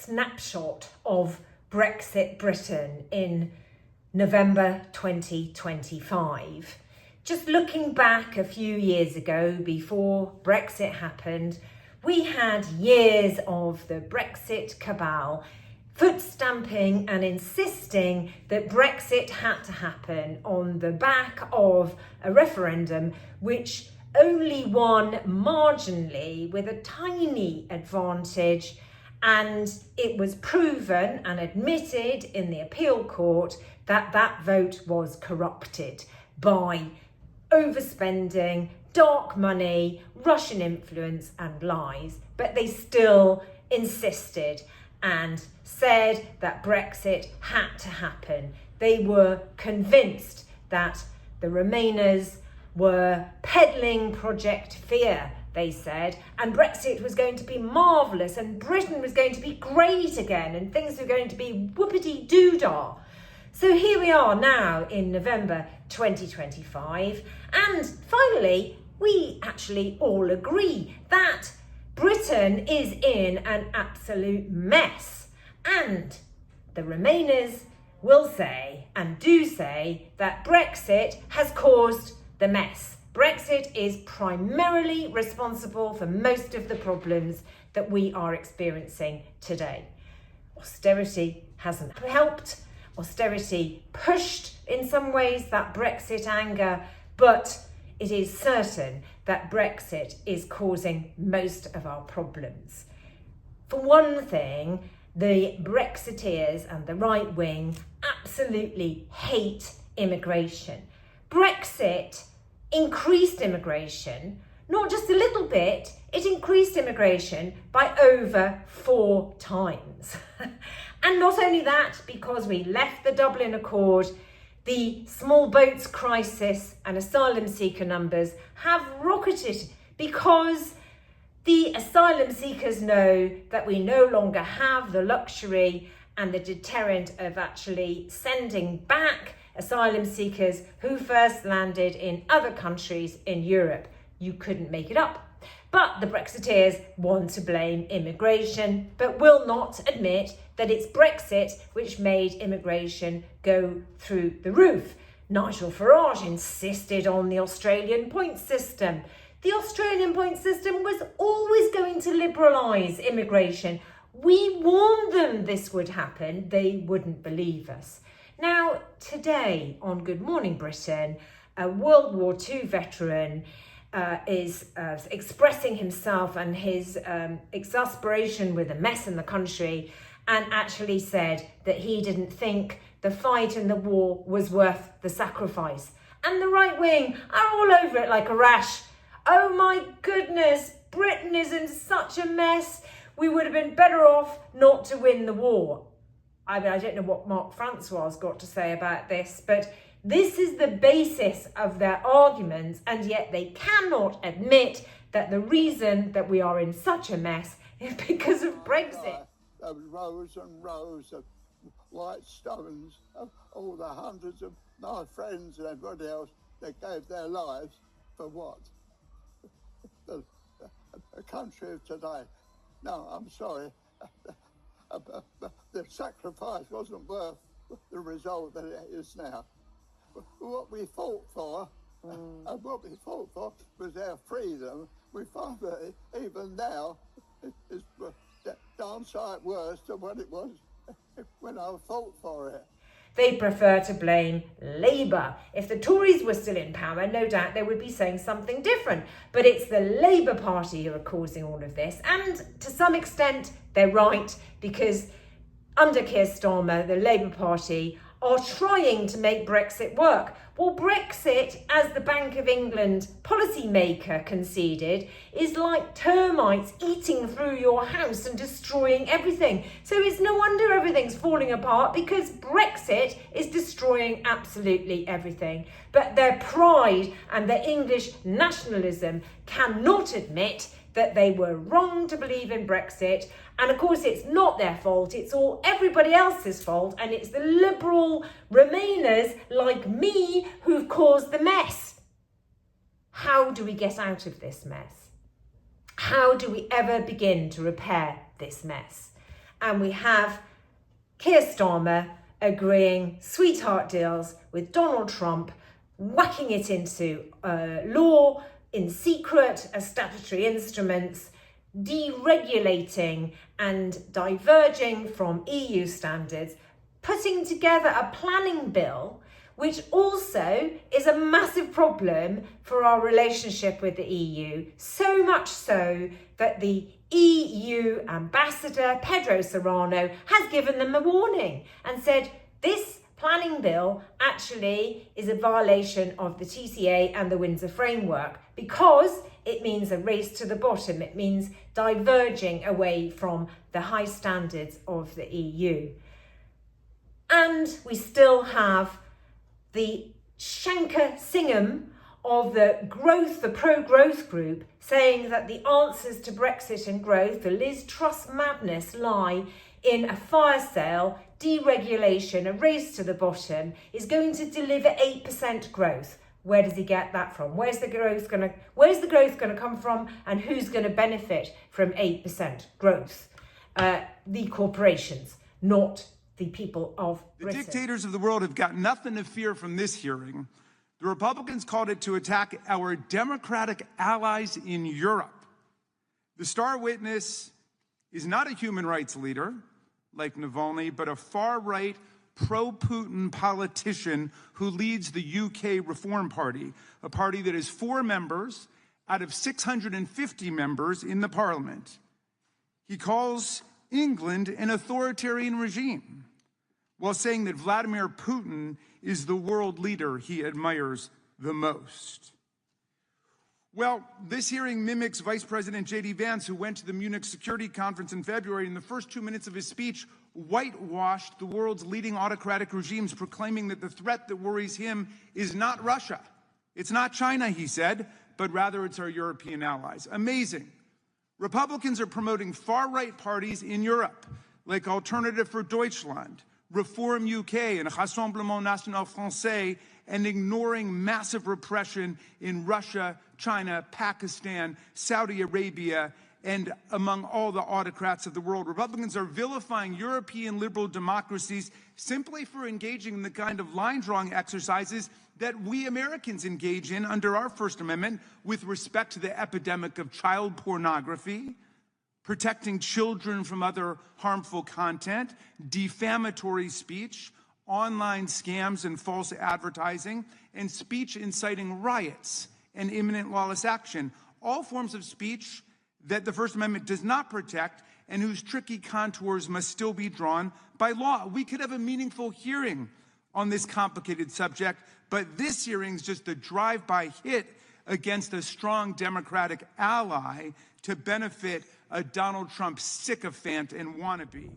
snapshot of Brexit Britain in November 2025. Just looking back a few years ago, before Brexit happened, we had years of the Brexit cabal foot stamping and insisting that Brexit had to happen on the back of a referendum which only won marginally with a tiny advantage, and it was proven and admitted in the appeal court that that vote was corrupted by overspending, dark money, Russian influence and lies. But they still insisted and said that Brexit had to happen. They were convinced that the Remainers were peddling Project Fear, they said, and Brexit was going to be marvellous and Britain was going to be great again and things were going to be whoopity-doo-dah. So here we are now in November 2025, and finally we actually all agree that Britain is in an absolute mess, and the Remainers will say and do say that Brexit has caused the mess. Brexit is primarily responsible for most of the problems that we are experiencing today. Austerity hasn't helped. Austerity pushed in some ways that Brexit anger, but it is certain that Brexit is causing most of our problems. For one thing, the Brexiteers and the right wing absolutely hate immigration. Brexit increased immigration, not just a little bit, it increased immigration by over 4 times. And not only that, because we left the Dublin Accord, the small boats crisis and asylum seeker numbers have rocketed because the asylum seekers know that we no longer have the luxury and the deterrent of actually sending back asylum seekers who first landed in other countries in Europe. You couldn't make it up. But the Brexiteers want to blame immigration, but will not admit that it's Brexit which made immigration go through the roof. Nigel Farage insisted on the Australian points system. The Australian points system was always going to liberalise immigration. We warned them this would happen. They wouldn't believe us. Now, today on Good Morning Britain, a World War II veteran is expressing himself and his exasperation with the mess in the country, and actually said that he didn't think the fight in the war was worth the sacrifice. And the right wing are all over it like a rash. Oh my goodness, Britain is in such a mess. We would have been better off not to win the war. I mean, I don't know what Mark Francois got to say about this, but this is the basis of their arguments, and yet they cannot admit that the reason that we are in such a mess is because of Brexit. There was rows and rows of white stones, of all the hundreds of my friends and everybody else that gave their lives for what? The country of today. No, I'm sorry. The sacrifice wasn't worth the result that it is now. What we fought for, and what we fought for was our freedom. We find that even now it's darn sight worse than what it was when I fought for it. They prefer to blame Labour. If the Tories were still in power, no doubt they would be saying something different. But it's the Labour Party who are causing all of this. And to some extent, they're right, because under Keir Starmer, the Labour Party are trying to make Brexit work. Well, Brexit, as the Bank of England policymaker conceded, is like termites eating through your house and destroying everything. So it's no wonder everything's falling apart, because Brexit is destroying absolutely everything. But their pride and their English nationalism cannot admit that they were wrong to believe in Brexit. And of course, it's not their fault. It's all everybody else's fault. And it's the liberal Remainers like me who've caused the mess. How do we get out of this mess? How do we ever begin to repair this mess? and we have Keir Starmer agreeing sweetheart deals with Donald Trump, whacking it into law in secret as statutory instruments, deregulating and diverging from EU standards, putting together a planning bill, which also is a massive problem for our relationship with the EU, so much so that the EU ambassador, Pedro Serrano, has given them a warning and said this planning bill actually is a violation of the TCA and the Windsor Framework because it means a race to the bottom. It means diverging away from the high standards of the EU. And we still have the Shankar Singham of the pro-growth group, saying that the answers to Brexit and growth, the Liz Truss madness, lie in a fire sale, deregulation, a race to the bottom, is going to deliver 8% growth. Where does he get that from? Where's the growth going to come from, and who's going to benefit from 8% growth? The corporations, not the people of Britain. The dictators of the world have got nothing to fear from this hearing. The Republicans called it to attack our democratic allies in Europe. The star witness is not a human rights leader like Navalny, but a far-right, pro-Putin politician who leads the UK Reform Party, a party that has 4 members out of 650 members in the parliament. He calls England an authoritarian regime, while saying that Vladimir Putin is the world leader he admires the most. Well, this hearing mimics Vice President J.D. Vance, who went to the Munich Security Conference in February. In the first 2 minutes of his speech, whitewashed the world's leading autocratic regimes, proclaiming that the threat that worries him is not Russia. It's not China, he said, but rather it's our European allies. Amazing. Republicans are promoting far-right parties in Europe, like Alternative for Deutschland, Reform UK, and Rassemblement National Français, and ignoring massive repression in Russia, China, Pakistan, Saudi Arabia, and among all the autocrats of the world. Republicans are vilifying European liberal democracies simply for engaging in the kind of line-drawing exercises that we Americans engage in under our First Amendment with respect to the epidemic of child pornography, protecting children from other harmful content, defamatory speech, online scams and false advertising, and speech inciting riots and imminent lawless action. All forms of speech that the First Amendment does not protect and whose tricky contours must still be drawn by law. We could have a meaningful hearing on this complicated subject, but this hearing is just a drive-by hit against a strong Democratic ally to benefit a Donald Trump sycophant and wannabe.